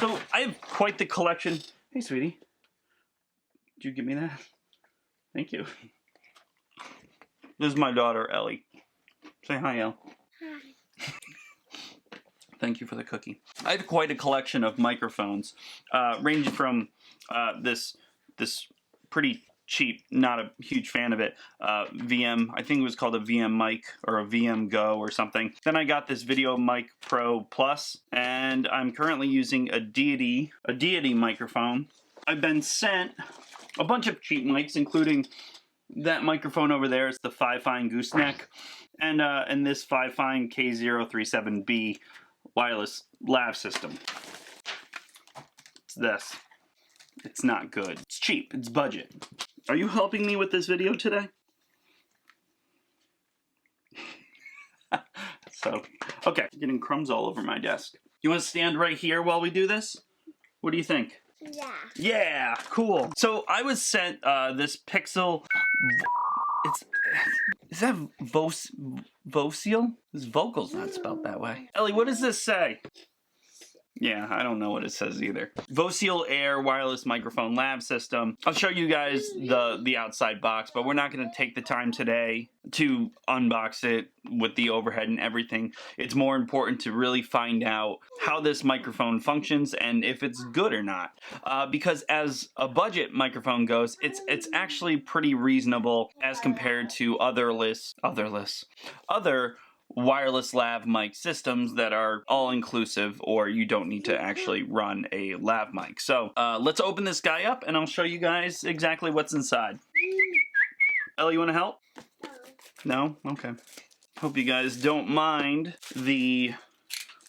So I have quite the collection. Hey, sweetie. Did you give me that? Thank you. This is my daughter, Ellie. Say hi, Elle. Hi. Thank you for the cookie. I have quite a collection of microphones, ranging from this pretty cheap, not a huge fan of it, VM, I think it was called a VM mic or a VM Go or something. Then I got this Video Mic Pro Plus, and I'm currently using a Deity microphone. I've been sent a bunch of cheap mics, including that microphone over there. It's the Fifine Gooseneck, and this Fifine K037B wireless lav system. It's this. It's not good. It's cheap. It's budget. Are you helping me with this video today? So, okay. Getting crumbs all over my desk. You want to stand right here while we do this? What do you think? Yeah. Yeah, cool. So I was sent this Pixel. Is that Voical? This vocal's not spelled that way. Ellie, what does this say? Yeah, I don't know what it says either. Voical Air wireless microphone lav system. I'll show you guys the outside box, but we're not going to take the time today to unbox it with the overhead and everything. It's more important to really find out how this microphone functions and if it's good or not. Because as a budget microphone goes, it's actually pretty reasonable as compared to other wireless lav mic systems that are all-inclusive, or you don't need to actually run a lav mic. So let's open this guy up and I'll show you guys exactly what's inside. Ellie, you want to help? No? Okay. Hope you guys don't mind the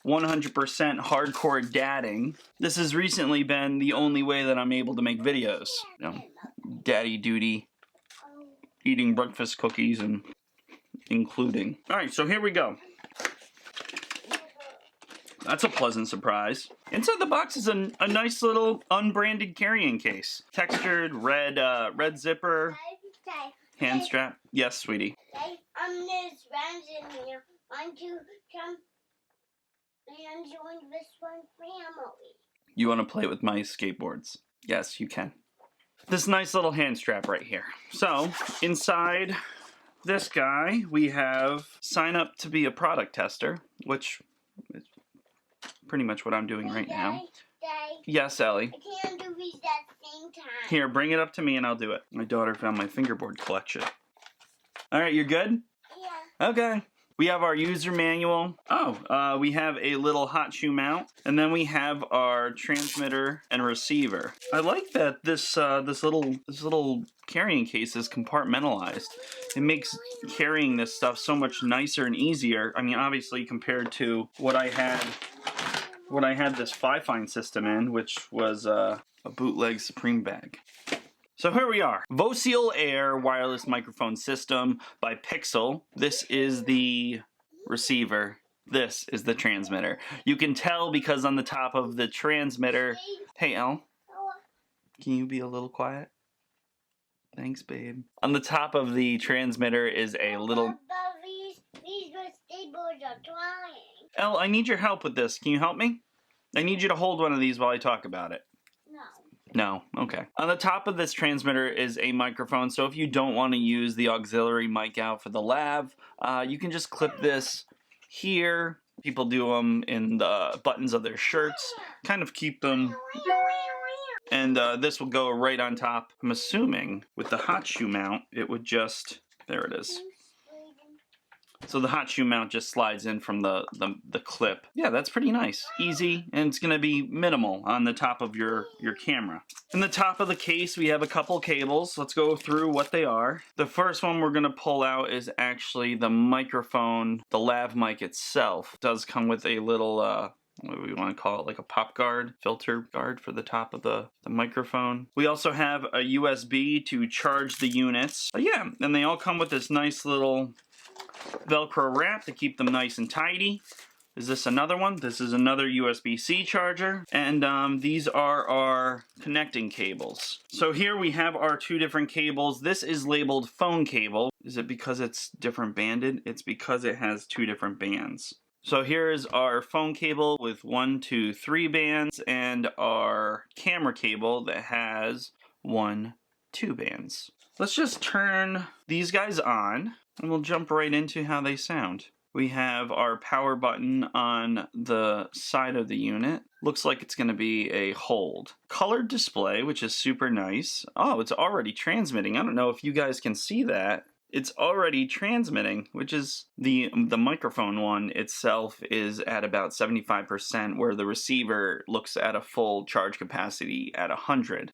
100% hardcore dadding. This has recently been the only way that I'm able to make videos. You know, daddy duty, eating breakfast cookies and including. Alright, so here we go. That's a pleasant surprise. Inside the box is a nice little unbranded carrying case. Textured red zipper, hand strap. Yes, sweetie. There's friends in here. Want to come and join this one family? You want to play with my skateboards? Yes, you can. This nice little hand strap right here. So, inside this guy, we have sign up to be a product tester, which is pretty much what I'm doing right now. Yes, Ellie. I can't do these at the same time. Here, bring it up to me and I'll do it. My daughter found my fingerboard collection. Alright, you're good? Yeah. Okay. We have our user manual. Oh, we have a little hot shoe mount, and then we have our transmitter and receiver. I like that this little carrying case is compartmentalized. It makes carrying this stuff so much nicer and easier. I mean, obviously compared to what I had this Fifine system in, which was a bootleg Supreme bag. So here we are, Voical Air wireless microphone system by Pixel. This is the receiver. This is the transmitter. You can tell because on the top of the transmitter... Hey, Elle. Can you be a little quiet? Thanks, babe. On the top of the transmitter is a little... These stables are trying. Elle, I need your help with this. Can you help me? I need you to hold one of these while I talk about it. No? Okay. On the top of this transmitter is a microphone, so if you don't want to use the auxiliary mic out for the lav, you can just clip this here. People do them in the buttons of their shirts, kind of keep them, and this will go right on top. I'm assuming with the hot shoe mount, it would just, there it is. So the hot shoe mount just slides in from the clip. Yeah, that's pretty nice. Easy, and it's going to be minimal on the top of your camera. In the top of the case, we have a couple cables. Let's go through what they are. The first one we're going to pull out is actually the microphone, the lav mic itself. It does come with a little, what do we want to call it, like a pop guard, filter guard for the top of the microphone. We also have a USB to charge the units. Yeah, and they all come with this nice little Velcro wrap to keep them nice and tidy. Is this another one? This is another USB-C charger, and these are our connecting cables. So here we have our two different cables. This is labeled phone cable. Is it because it's different banded? It's because it has two different bands. So here is our phone cable with 1, 2, 3 bands, and our camera cable that has 1, 2 bands. Let's just turn these guys on, and we'll jump right into how they sound. We have our power button on the side of the unit. Looks like it's going to be a hold. Colored display, which is super nice. Oh, it's already transmitting. I don't know if you guys can see that. It's already transmitting, which is the microphone one itself is at about 75%, where the receiver looks at a full charge capacity at 100.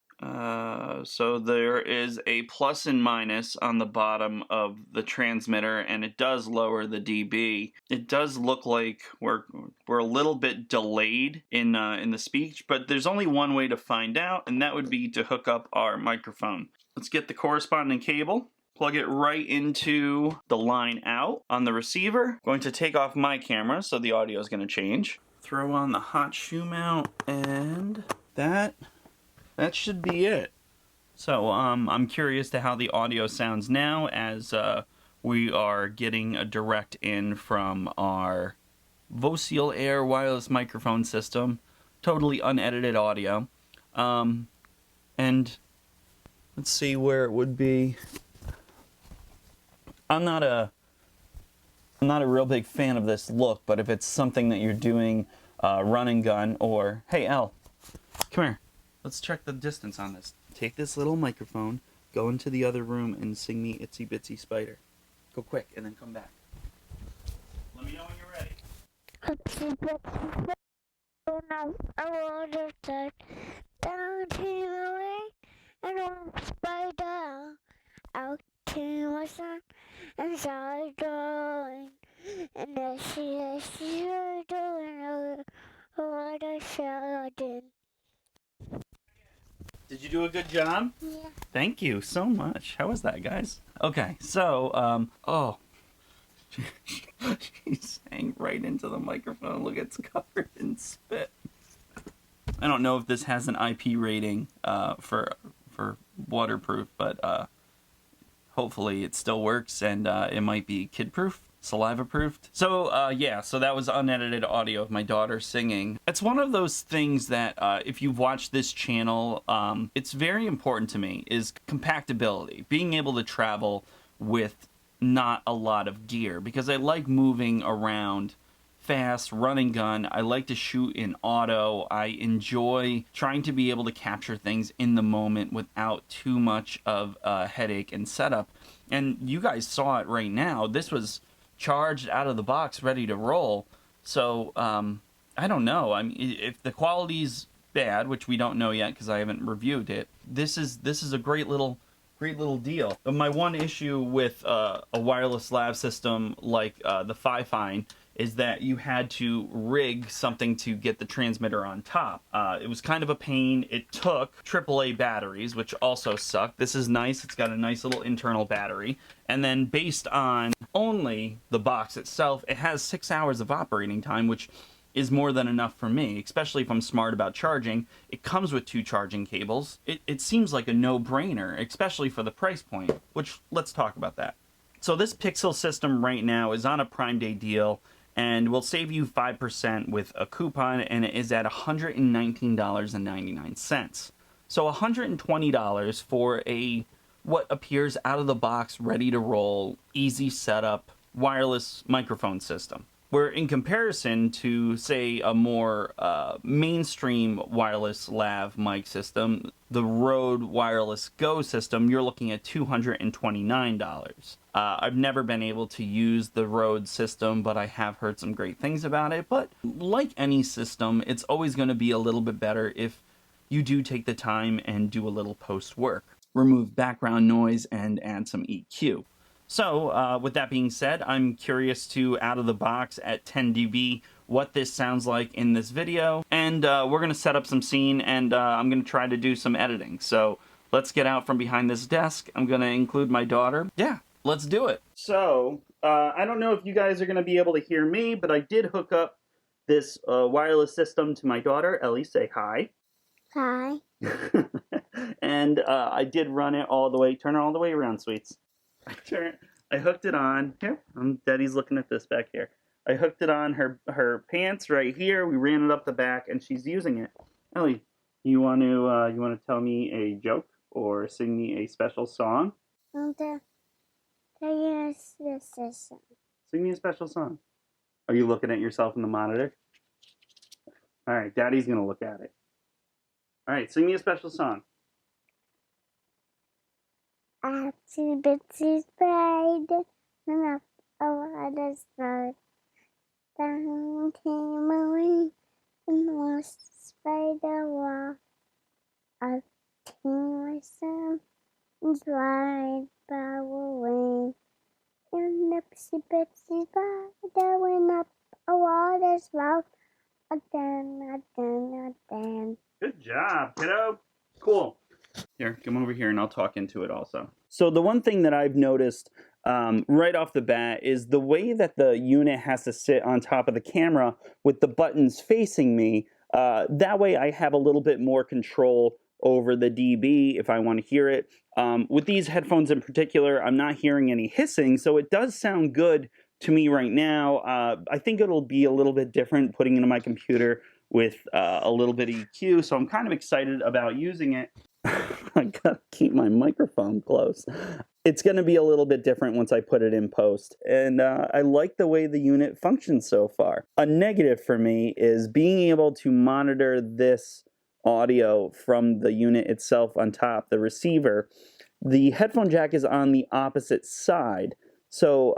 So there is a plus and minus on the bottom of the transmitter, and it does lower the dB. It does look like we're a little bit delayed in the speech, but there's only one way to find out, and that would be to hook up our microphone. Let's get the corresponding cable. Plug it right into the line out on the receiver. Going to take off my camera, so the audio is going to change. Throw on the hot shoe mount, and that should be it. So I'm curious to how the audio sounds now, as we are getting a direct in from our Voical Air wireless microphone system. Totally unedited audio. And let's see where it would be. I'm not a real big fan of this look, but if it's something that you're doing run and gun, or hey Elle, come here. Let's check the distance on this. Take this little microphone, go into the other room, and sing me Itsy Bitsy Spider. Go quick, and then come back. Let me know when you're ready. Itsy bitsy spider, I wanna start down to away, and one spider out to my son, and started drawing, and as she was doing what I shall do. Did you do a good job? Yeah. Thank you so much. How was that, guys? Okay, so, oh. She sang right into the microphone. Look, it's covered in spit. I don't know if this has an IP rating for waterproof, but hopefully it still works, and it might be kid-proof, saliva-proofed. So, yeah, so that was unedited audio of my daughter singing. It's one of those things that, if you've watched this channel, it's very important to me, is compactability. Being able to travel with not a lot of gear, because I like moving around fast, run and gun. I like to shoot in auto. I enjoy trying to be able to capture things in the moment without too much of a headache and setup. And you guys saw it right now. This was charged out of the box, ready to roll. So, I don't know. I mean, if the quality's bad, which we don't know yet because I haven't reviewed it, this is a great little deal. But my one issue with a wireless lav system like the Fi-Fine is that you had to rig something to get the transmitter on top. It was kind of a pain. It took AAA batteries, which also suck. This is nice. It's got a nice little internal battery. And then based on only the box itself, it has 6 hours of operating time, which is more than enough for me, especially if I'm smart about charging. It comes with 2 charging cables. It seems like a no-brainer, especially for the price point, which, let's talk about that. So this Pixel system right now is on a Prime Day deal, and will save you 5% with a coupon, and it is at $119.99. So $120 for a what appears out of the box, ready to roll, easy setup, wireless microphone system. Where in comparison to, say, a more mainstream wireless lav mic system, the Rode Wireless Go system, you're looking at $229. I've never been able to use the Rode system, but I have heard some great things about it. But like any system, it's always going to be a little bit better if you do take the time and do a little post work. Remove background noise and add some EQ. So, with that being said, I'm curious to, out of the box at 10 dB, what this sounds like in this video. And we're going to set up some scene, and I'm going to try to do some editing. So, let's get out from behind this desk. I'm going to include my daughter. Yeah, let's do it. So, I don't know if you guys are going to be able to hear me, but I did hook up this wireless system to my daughter. Ellie, say hi. Hi. And I did run it all the way. Turn it all the way around, sweets. I hooked it on. Here, Daddy's looking at this back here. I hooked it on her pants right here. We ran it up the back, and she's using it. Ellie, you want to tell me a joke or sing me a special song? Sing me a special song. Are you looking at yourself in the monitor? All right, Daddy's gonna look at it. All right, sing me a special song. Itsy bitsy spider went up a water's road. Down came a wing and was the spider wall. A king was some and dried by a wing. And the itsy bitsy spider went up a water's road. A dan. Good job, kiddo. Cool. Here, come over here and I'll talk into it also. So the one thing that I've noticed right off the bat is the way that the unit has to sit on top of the camera with the buttons facing me. That way I have a little bit more control over the dB if I want to hear it. With these headphones in particular, I'm not hearing any hissing, so it does sound good to me right now. I think it'll be a little bit different putting it into my computer with a little bit of EQ, so I'm kind of excited about using it. I gotta keep my microphone close. It's gonna be a little bit different once I put it in post, and I like the way the unit functions so far. A negative for me is being able to monitor this audio from the unit itself on top, the receiver. The headphone jack is on the opposite side, so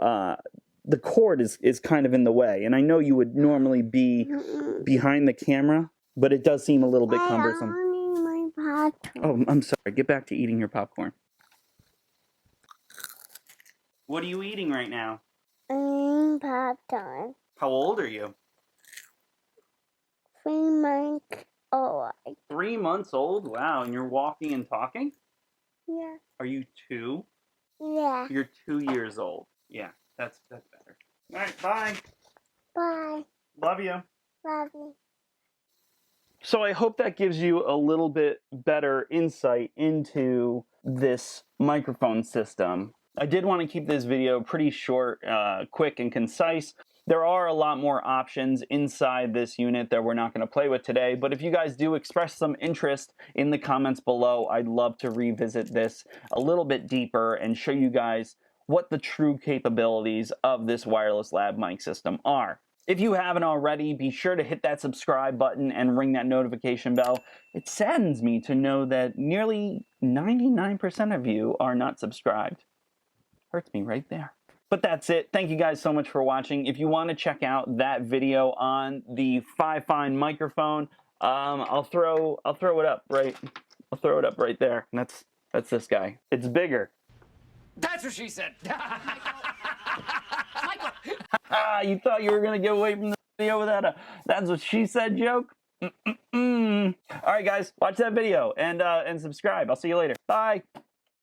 the cord is kind of in the way, and I know you would normally be behind the camera, but it does seem a little bit cumbersome. Oh, I'm sorry. Get back to eating your popcorn. What are you eating right now? Popcorn. How old are you? 3 months old. 3 months old? Wow, and you're walking and talking? Yeah. Are you 2? Yeah. You're 2 years old. Yeah, that's better. All right, bye. Bye. Love you. Love you. So I hope that gives you a little bit better insight into this microphone system. I did want to keep this video pretty short, quick, and concise. There are a lot more options inside this unit that we're not going to play with today, but if you guys do express some interest in the comments below, I'd love to revisit this a little bit deeper and show you guys what the true capabilities of this wireless lav mic system are. If you haven't already, be sure to hit that subscribe button and ring that notification bell. It saddens me to know that nearly 99% of you are not subscribed. Hurts me right there. But that's it. Thank you guys so much for watching. If you want to check out that video on the Fifine microphone, I'll throw it up right there. And that's this guy. It's bigger. That's what she said. You thought you were going to get away from the video without a "that's what she said" joke? All right, guys, watch that video and subscribe. I'll see you later. Bye.